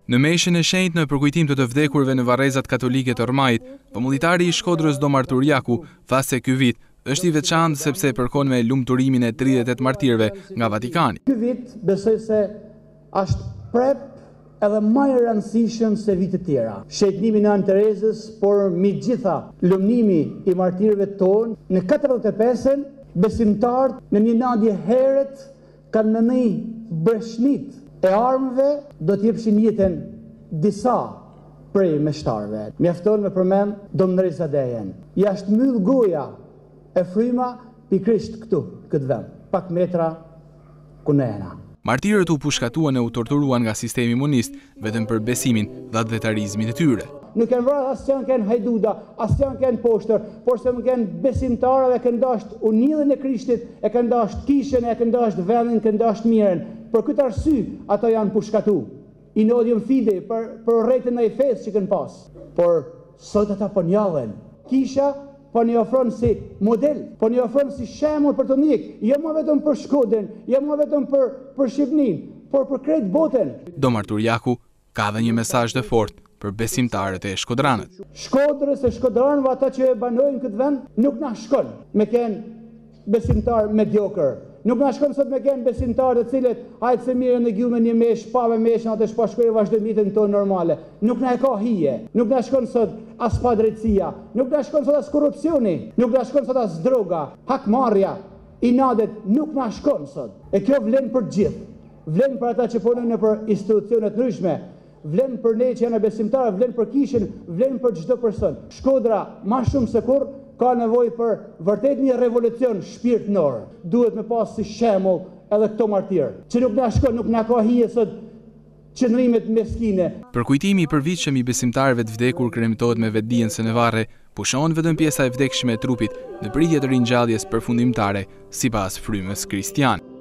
Në meshën e shenjtë në përkujtim të vdekurve në varrezat katolike të Rmajit, vëmëllitari i Shkodrës Dom Artur Jaku tha se ky vit është i veçantë sepse përkon me lumturimin e 38 martirëve nga Vatikani. Ky vit besoj se është prep edhe më i rëndësishëm se vitet tjera. Shëtnimi në Anë Terezës, por mi gjitha lumnimi i martirëve tonë, në 45-ën besimtarët në një nadje heret kanë në një breshnit e armëve do t'jepshin jetën disa prej meshtarëve. Mjafton me përmend Dom Nerizadejen. Jashtë mbyll goja e fryma pikrisht këtu, këtë vend, pak metra ku ne jena. Martirët u pushkatuan e u torturuan nga sistemi imunist vetëm për besimin dhe advetarizmin e tyre. Nuk kanë vrarë asë janë kanë hajduda, asë janë kanë poshtër, por se më kanë besimtarë dhe kanë dasht unidhen e Krishtit, e kanë dasht kishën, e kanë dasht vendin, kanë dasht miren. Për këtë arsy, ato janë pushkatu. In odium fide, për rretën e fesë që kanë pas. Por sot ata po njallen. Kisha po një ofron si model, po një ofron si shembull për të ndjek, jo më vetëm për Shkodrën, jo më vetëm për Shqipërinë, por për krejt botën. Dom Artur Jaku ka dhe një mesazh të fortë për besimtarët e shkodranët. Shkodrës e shkodranëve ata që e banojnë këtë vend, nuk na shkon me kenë besimtar mediokër. Nuk na shkon sot me kenë besimtarë të cilët hajtë se mirë në gjumë një mesh, pave meshën atë shpashkojë vazhdojnë jetën tonë normale. Nuk na e ka hije, nuk na shkon sot as padrejtësia, nuk na shkon sot as korrupsioni, nuk na shkon sot as droga, hakmarrja, inadet, nuk na shkon sot. E kjo vlen për gjithë. Vlen për ata që punojnë për institucionet ndryshme, vlen për ne që janë besimtarë, vlen për kishën, vlen për çdo person. Shkodra më shumë se kurrë ka nevojë për vërtet një revolucion shpirtëror. Duhet me pas si shembull edhe këto martirë, që nuk na shkon, nuk na ka hije sot qëndrimet meskine. Përkujtimi i përvitshëm i besimtarëve të vdekur kremtohet me vetdijen se në varre pushon vetëm pjesa e vdekshme e trupit në pritje të ringjalljes përfundimtare sipas frymës kristiane.